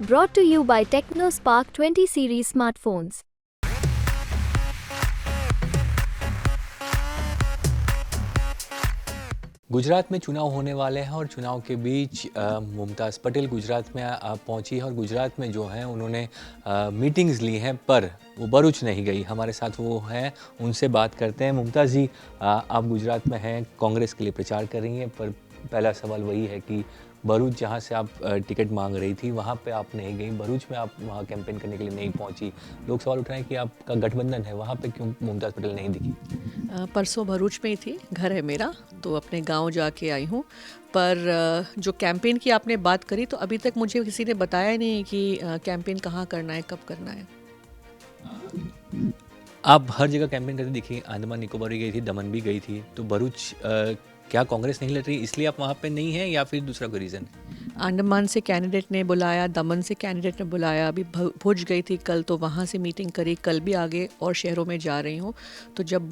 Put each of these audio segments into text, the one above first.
Brought to you by TechnoSpark 20 series smartphones. Gujarat में चुनाव होने वाले हैं और चुनाव के बीच मुमताज़ पटेल गुजरात में पहुंची है और गुजरात में जो है उन्होंने मीटिंग्स ली हैं, पर वो भरूच नहीं गई। हमारे साथ वो हैं, उनसे बात करते हैं। मुमताज़ जी, आप गुजरात में हैं, कांग्रेस के लिए प्रचार कर रही हैं, पर पहला सवाल वही है कि भरूच जहाँ से आप टिकट मांग रही थी वहाँ पे आप नहीं गई, भरूच में आप वहाँ कैंपेन करने के लिए नहीं पहुँची। लोग सवाल उठाएं कि आपका गठबंधन है, वहाँ पे क्यों मुमताज़ पटेल नहीं दिखी? परसों भरूच में ही थी, घर है मेरा, तो अपने गांव जाके आई हूँ। पर जो कैंपेन की आपने बात करी, तो अभी तक मुझे किसी ने बताया नहीं कि कैंपेन कहाँ करना है, कब करना है। आप हर जगह कैंपेन करती दिखी, अंडमान निकोबार भी गई थी, दमन भी गई थी, तो भरूच क्या कांग्रेस नहीं लड़ रही इसलिए आप वहाँ पे नहीं हैं या फिर दूसरा कोई रीज़न? अंडमान से कैंडिडेट ने बुलाया, दमन से कैंडिडेट ने बुलाया, अभी भुज गई थी कल, तो वहाँ से मीटिंग करी, कल भी आगे और शहरों में जा रही हूँ। तो जब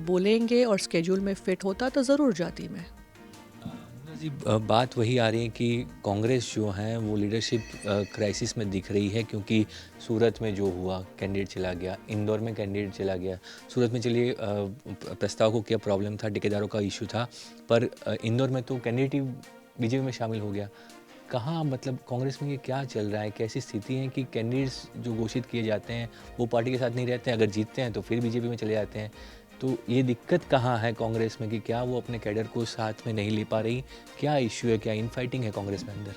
बोलेंगे और स्केड्यूल में फिट होता तो ज़रूर जाती मैं। जी, बात वही आ रही है कि कांग्रेस जो है वो लीडरशिप क्राइसिस में दिख रही है, क्योंकि सूरत में जो हुआ कैंडिडेट चला गया, इंदौर में कैंडिडेट चला गया। सूरत में चलिए प्रस्ताव को क्या प्रॉब्लम था, ठेकेदारों का इशू था, पर इंदौर में तो कैंडिडेट ही बीजेपी में शामिल हो गया। कहाँ मतलब कांग्रेस में ये क्या चल रहा है, कैसी स्थिति है कि कैंडिडेट्स जो घोषित किए जाते हैं वो पार्टी के साथ नहीं रहते हैं, अगर जीतते हैं तो फिर बीजेपी में चले जाते हैं। तो ये दिक्कत कहाँ है कांग्रेस में कि क्या वो अपने कैडर को साथ में नहीं ले पा रही? क्या इश्यू है, क्या इनफाइटिंग है कांग्रेस में अंदर?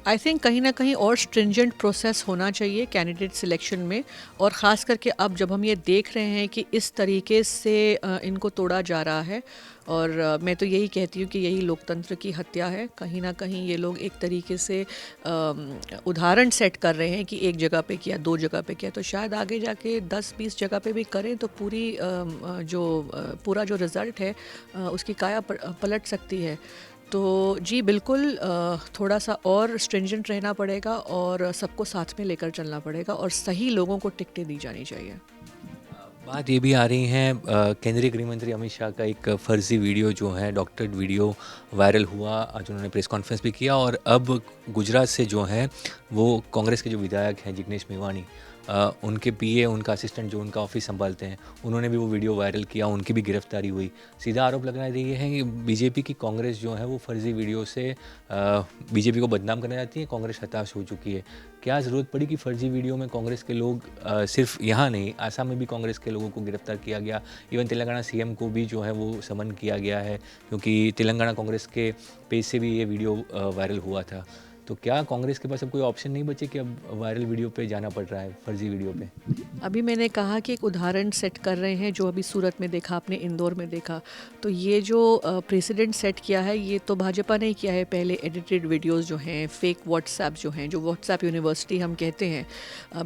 आई थिंक कहीं ना कहीं और स्ट्रिंजेंट प्रोसेस होना चाहिए कैंडिडेट सिलेक्शन में, और ख़ास करके अब जब हम ये देख रहे हैं कि इस तरीके से इनको तोड़ा जा रहा है, और मैं तो यही कहती हूँ कि यही लोकतंत्र की हत्या है। कहीं ना कहीं ये लोग एक तरीके से उदाहरण सेट कर रहे हैं कि एक जगह पे किया, दो जगह पे किया, तो शायद आगे जाके 10-20 जगह पे भी करें तो पूरा जो रिज़ल्ट है उसकी काया पलट सकती है। तो जी बिल्कुल, थोड़ा सा और स्ट्रिंजेंट रहना पड़ेगा और सबको साथ में लेकर चलना पड़ेगा और सही लोगों को टिकटें दी जानी चाहिए। बात ये भी आ रही है, केंद्रीय गृह मंत्री अमित शाह का एक फर्जी वीडियो जो है, डॉक्टरेट वीडियो वायरल हुआ। आज उन्होंने प्रेस कॉन्फ्रेंस भी किया और अब गुजरात से जो है वो कांग्रेस के जो विधायक हैं जिग्नेश मेवाणी, उनके पीए, उनका असिस्टेंट जो उनका ऑफिस संभालते हैं, उन्होंने भी वो वीडियो वायरल किया, उनकी भी गिरफ्तारी हुई। सीधा आरोप लगाया ये है कि बीजेपी की कांग्रेस जो है वो फर्जी वीडियो से बीजेपी को बदनाम करना चाहती है, कांग्रेस हताश हो चुकी है। क्या ज़रूरत पड़ी कि फर्जी वीडियो में कांग्रेस के लोग, सिर्फ यहाँ नहीं, आसाम में भी कांग्रेस के लोगों को गिरफ्तार किया गया, इवन तेलंगाना सीएम को भी जो है वो समन किया गया है, क्योंकि तेलंगाना कांग्रेस के पेज से भी ये वीडियो वायरल हुआ था। तो क्या कांग्रेस के पास अब कोई ऑप्शन नहीं बचे कि अब वायरल वीडियो पे जाना पड़ रहा है, फर्जी वीडियो पे? अभी मैंने कहा कि एक उदाहरण सेट कर रहे हैं, जो अभी सूरत में देखा, आपने इंदौर में देखा, तो ये जो प्रेसिडेंट सेट किया है ये तो भाजपा ने किया है। पहले एडिटेड वीडियोस जो हैं, फेक व्हाट्सएप जो हैं, जो व्हाट्सएप यूनिवर्सिटी हम कहते हैं,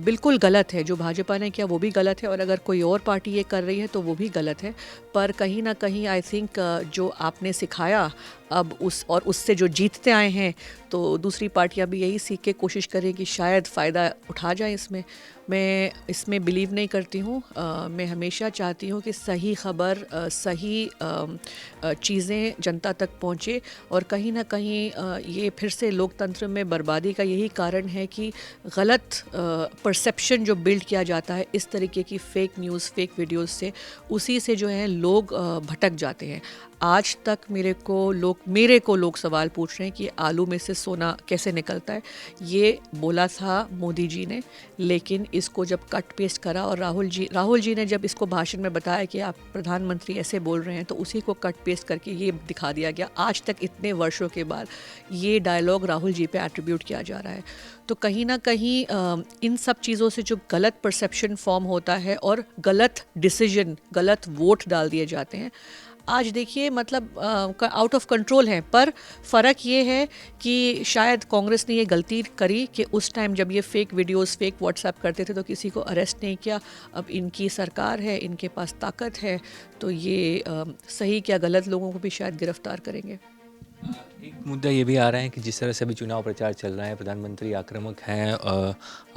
बिल्कुल गलत है। जो भाजपा ने किया वो भी गलत है, और अगर कोई और पार्टी ये कर रही है तो वो भी गलत है। पर कहीं ना कहीं आई थिंक जो आपने सिखाया अब उससे जो जीतते आए हैं, तो दूसरी पार्टियां भी यही सीख के कोशिश करें कि शायद फ़ायदा उठा जाए इसमें। मैं इसमें बिलीव नहीं करती हूँ। मैं हमेशा चाहती हूँ कि सही खबर, सही चीज़ें जनता तक पहुँचे, और कहीं ना कहीं ये फिर से लोकतंत्र में बर्बादी का यही कारण है कि गलत परसेप्शन जो बिल्ड किया जाता है इस तरीके की फ़ेक न्यूज़, फेक वीडियोज़ से, उसी से जो है लोग भटक जाते हैं। आज तक मेरे को लोग सवाल पूछ रहे हैं कि आलू में से सोना कैसे निकलता है। ये बोला था मोदी जी ने, लेकिन इसको जब कट पेस्ट करा और राहुल जी ने जब इसको भाषण में बताया कि आप प्रधानमंत्री ऐसे बोल रहे हैं, तो उसी को कट पेस्ट करके ये दिखा दिया गया। आज तक इतने वर्षों के बाद ये डायलॉग राहुल जी पे एट्रीब्यूट किया जा रहा है। तो कहीं ना कहीं इन सब चीज़ों से जो गलत परसेप्शन फॉर्म होता है और गलत डिसीजन, गलत वोट डाल दिए जाते हैं, आज देखिए मतलब आउट ऑफ कंट्रोल है। पर फ़र्क ये है कि शायद कांग्रेस ने ये गलती करी कि उस टाइम जब ये फेक वीडियोस, फेक व्हाट्सएप करते थे तो किसी को अरेस्ट नहीं किया। अब इनकी सरकार है, इनके पास ताकत है, तो ये सही क्या गलत लोगों को भी शायद गिरफ्तार करेंगे। एक मुद्दा ये भी आ रहा है कि जिस तरह से अभी चुनाव प्रचार चल रहा है, प्रधानमंत्री आक्रामक हैं,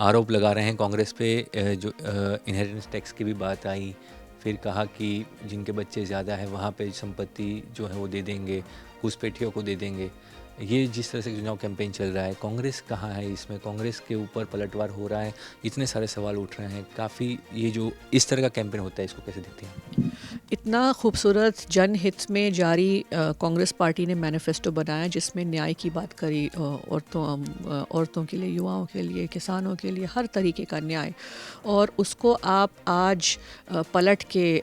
आरोप लगा रहे हैं कांग्रेस पे, जो इनहेरिटेंस टैक्स की भी बात आई, फिर कहा कि जिनके बच्चे ज़्यादा हैं वहाँ पे संपत्ति जो है वो दे देंगे, घुसपैठियों को दे देंगे। ये जिस तरह से चुनाव कैंपेन चल रहा है, कांग्रेस कहाँ है इसमें? कांग्रेस के ऊपर पलटवार हो रहा है, इतने सारे सवाल उठ रहे हैं। काफ़ी ये जो इस तरह का कैंपेन होता है, इसको कैसे देखते हैं? इतना खूबसूरत जनहित में जारी कांग्रेस पार्टी ने मैनिफेस्टो बनाया जिसमें न्याय की बात करी, औरतों के लिए, युवाओं के लिए, किसानों के लिए, हर तरीके का न्याय। और उसको आप आज पलट के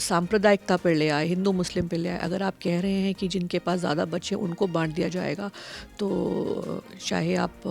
सांप्रदायिकता पर ले आए, हिंदू मुस्लिम पे ले आए। अगर आप कह रहे हैं कि जिनके पास ज़्यादा बच्चे उनको बांट दिया जाएगा, तो चाहे आप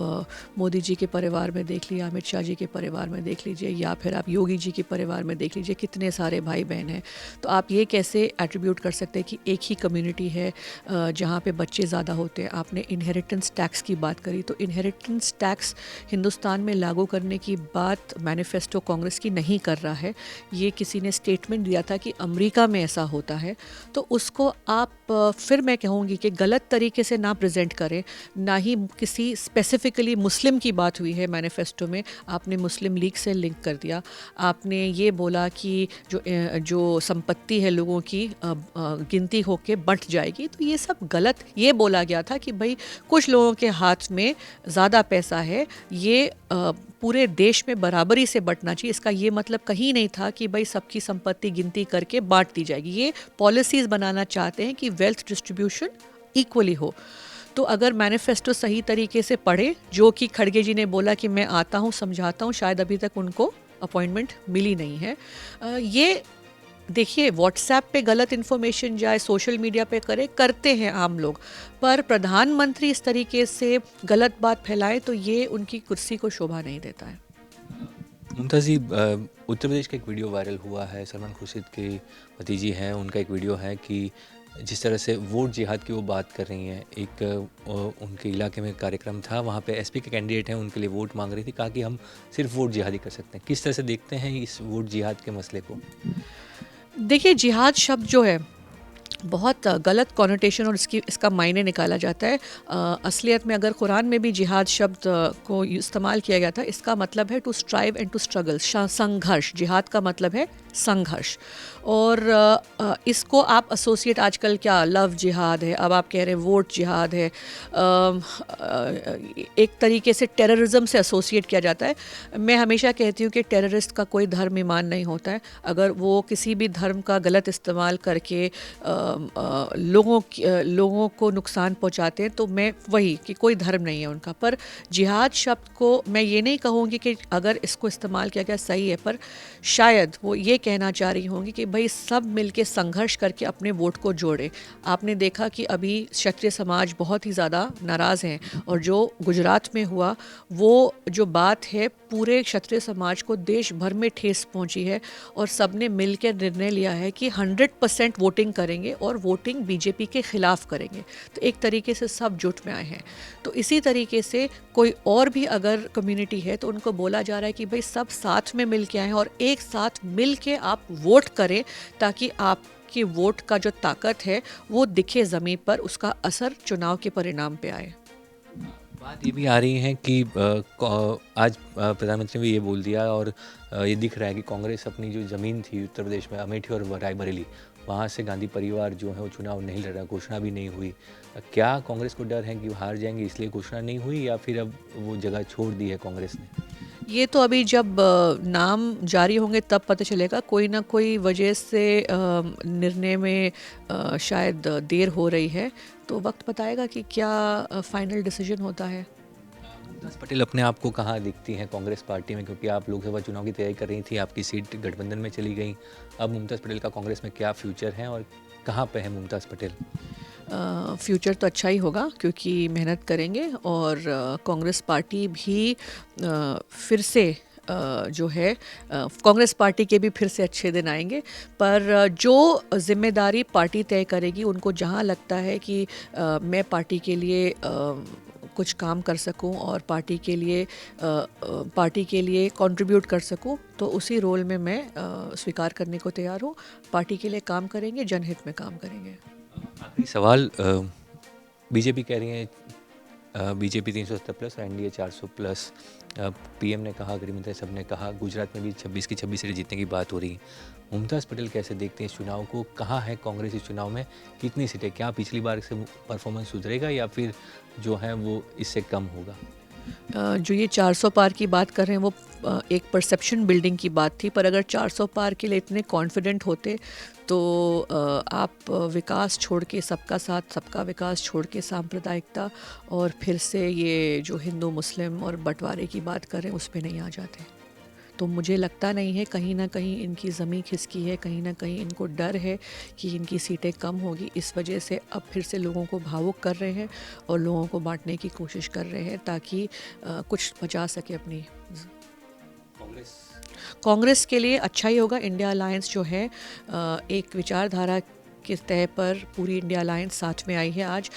मोदी जी के परिवार में देख लीजिए, अमित शाह जी के परिवार में देख लीजिए, या फिर आप योगी जी के परिवार में देख लीजिए, कितने सारे भाई बहन हैं। तो आप ये कैसे एट्रीब्यूट कर सकते हैं कि एक ही कम्युनिटी है जहाँ पे बच्चे ज़्यादा होते हैं? आपने इनहेरिटेंस टैक्स की बात करी, तो इनहेरिटेंस टैक्स हिंदुस्तान में लागू करने की बात मैनिफेस्टो कांग्रेस की नहीं कर रहा है। ये किसी ने स्टेटमेंट दिया था कि अमेरिका में ऐसा होता है, तो उसको आप फिर मैं कहूँगी कि गलत तरीके से ना प्रेजेंट करें। ना ही किसी स्पेसिफिकली मुस्लिम की बात हुई है मैनिफेस्टो में, आपने मुस्लिम लीग से लिंक कर दिया। आपने ये बोला कि जो संपत्ति है लोगों की गिनती होके बंट जाएगी, तो ये सब गलत। ये बोला गया था कि भाई कुछ लोगों के हाथ में ज़्यादा पैसा है, ये पूरे देश में बराबरी से बंटना चाहिए। इसका ये मतलब कहीं नहीं था कि भाई सबकी संपत्ति गिनती करके बांट दी जाएगी। ये पॉलिसीज़ बनाना चाहते हैं कि वेल्थ डिस्ट्रीब्यूशन इक्वली हो। तो अगर मैनिफेस्टो सही तरीके से पढ़े, जो कि खड़गे जी ने बोला कि मैं आता हूँ, समझाता हूँ, शायद अभी तक उनको अपॉइंटमेंट मिली नहीं है। ये देखिए, व्हाट्सएप पे गलत इन्फॉर्मेशन जाए, सोशल मीडिया पे करते हैं आम लोग, पर प्रधानमंत्री इस तरीके से गलत बात फैलाए तो ये उनकी कुर्सी को शोभा नहीं देता है। मुमताज़ जी, उत्तर प्रदेश का एक वीडियो वायरल हुआ है, सलमान खुर्शीद के भतीजी हैं, उनका एक वीडियो है कि जिस तरह से वोट जिहाद की वो बात कर रही हैं। एक उनके इलाके में कार्यक्रम था, वहाँ पे एसपी के कैंडिडेट हैं, उनके लिए वोट मांग रही थी, कहा कि हम सिर्फ वोट जिहाद ही कर सकते हैं। किस तरह से देखते हैं इस वोट जिहाद के मसले को? देखिए, जिहाद शब्द जो है बहुत गलत कॉनोटेशन और इसका मायने निकाला जाता है। असलियत में अगर कुरान में भी जिहाद शब्द को इस्तेमाल किया गया था, इसका मतलब है to strive and to struggle, संघर्ष। जिहाद का मतलब है संघर्ष। और इसको आप एसोसिएट आजकल क्या लव जिहाद है, अब आप कह रहे हैं वोट जिहाद है, एक तरीके से टेररिज्म से एसोसिएट किया जाता है। मैं हमेशा कहती हूँ कि टेररिस्ट का कोई धर्म ईमान नहीं होता है। अगर वो किसी भी धर्म का गलत इस्तेमाल करके लोगों को नुकसान पहुंचाते हैं, तो मैं वही कि कोई धर्म नहीं है उनका। पर जिहाद शब्द को मैं ये नहीं कहूँगी कि अगर इसको इस्तेमाल किया गया सही है, पर शायद वो ये कहना चाह रही होंगी कि भाई सब मिलके संघर्ष करके अपने वोट को जोड़े। आपने देखा कि अभी क्षत्रिय समाज बहुत ही ज़्यादा नाराज़ हैं, और जो गुजरात में हुआ वो जो बात है, पूरे क्षत्रिय समाज को देश भर में ठेस पहुंची है, और सबने मिलकर निर्णय लिया है कि 100% वोटिंग करेंगे और वोटिंग बीजेपी के खिलाफ करेंगे। तो एक तरीके से सब जुट में आए हैं। तो इसी तरीके से कोई और भी अगर कम्युनिटी है तो उनको बोला जा रहा है कि भाई सब साथ में मिल के आएँ और एक साथ मिल के आप वोट करें, ताकि आपकी वोट का जो ताकत है वो दिखे ज़मीन पर, उसका असर चुनाव के परिणाम पे आए। बात ये भी आ रही है कि आज प्रधानमंत्री ने भी ये बोल दिया, और ये दिख रहा है कि कांग्रेस अपनी जो ज़मीन थी उत्तर प्रदेश में, अमेठी और रायबरेली, वहाँ से गांधी परिवार जो है वो चुनाव नहीं लड़ रहा, घोषणा भी नहीं हुई। क्या कांग्रेस को डर है कि हार जाएंगे इसलिए घोषणा नहीं हुई, या फिर अब वो जगह छोड़ दी है कांग्रेस ने? ये तो अभी जब नाम जारी होंगे तब पता चलेगा। कोई ना कोई वजह से निर्णय में शायद देर हो रही है, तो वक्त बताएगा कि क्या फाइनल डिसीजन होता है। मुमताज़ पटेल अपने आप को कहाँ दिखती हैं कांग्रेस पार्टी में? क्योंकि आप लोकसभा चुनाव की तैयारी कर रही थी, आपकी सीट गठबंधन में चली गई। अब मुमताज़ पटेल का कांग्रेस में क्या फ्यूचर है और कहाँ पे है मुमताज़ पटेल? फ्यूचर तो अच्छा ही होगा, क्योंकि मेहनत करेंगे, और कांग्रेस पार्टी भी फिर से जो है कांग्रेस पार्टी के भी फिर से अच्छे दिन आएंगे। पर जो जिम्मेदारी पार्टी तय करेगी, उनको जहाँ लगता है कि मैं पार्टी के लिए कुछ काम कर सकूं और पार्टी के लिए कंट्रीब्यूट कर सकूं, तो उसी रोल में मैं स्वीकार करने को तैयार हूं। पार्टी के लिए काम करेंगे, जनहित में काम करेंगे। आखिरी सवाल, बीजेपी कह रही है बीजेपी 370 प्लस और एनडीए 400 प्लस। पीएम ने कहा, गृहमंत्री सब ने कहा, गुजरात में भी 26 की 26 सीटें जीतने की बात हो रही है। मुमताज़ पटेल कैसे देखते हैं इस चुनाव को? कहाँ है कांग्रेस इस चुनाव में? कितनी सीटें? क्या पिछली बार से परफॉर्मेंस सुधरेगा या फिर जो है वो इससे कम होगा? जो ये 400 पार की बात कर रहे हैं वो एक परसेप्शन बिल्डिंग की बात थी, पर अगर 400 पार के लिए इतने कॉन्फिडेंट होते तो आप विकास छोड़ के, सबका साथ सबका विकास छोड़ के सांप्रदायिकता और फिर से ये जो हिंदू मुस्लिम और बंटवारे की बात कर रहे हैं उस पर नहीं आ जाते। तो मुझे लगता नहीं है, कहीं ना कहीं इनकी ज़मीं खिसकी है, कहीं ना कहीं इनको डर है कि इनकी सीटें कम होगी, इस वजह से अब फिर से लोगों को भावुक कर रहे हैं और लोगों को बांटने की कोशिश कर रहे हैं ताकि कुछ बचा सके अपनी। कांग्रेस के लिए अच्छा ही होगा। इंडिया अलायंस जो है एक विचारधारा के तय पर पूरी इंडिया अलायंस साथ में आई है। आज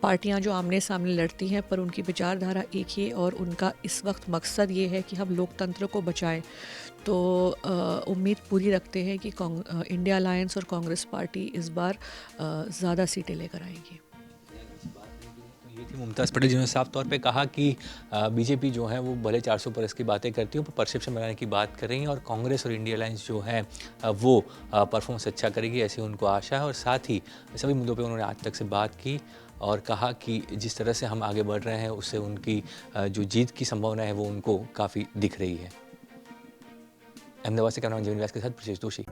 पार्टियां जो आमने सामने लड़ती हैं पर उनकी विचारधारा एक ही है और उनका इस वक्त मकसद ये है कि हम लोकतंत्र को बचाएं। तो उम्मीद पूरी रखते हैं कि इंडिया अलायंस और कांग्रेस पार्टी इस बार ज़्यादा सीटें लेकर आएंगी। ये थी मुमताज़ पटेल जिन्होंने साफ तौर पे कहा कि बीजेपी जो है वो भले 400 प्लस की बातें करती हो पर परसेप्शन बनाने की बात कर रही हैं और कांग्रेस और इंडिया अलायंस जो है वो परफॉर्मेंस अच्छा करेगी, ऐसी उनको आशा है। और साथ ही सभी मुद्दों पे उन्होंने आज तक से बात की और कहा कि जिस तरह से हम आगे बढ़ रहे हैं उससे उनकी जो जीत की संभावना है वो उनको काफ़ी दिख रही है। अहमदाबाद से कैमरामैन जीवन व्यास के साथ ब्रजेश दोषी।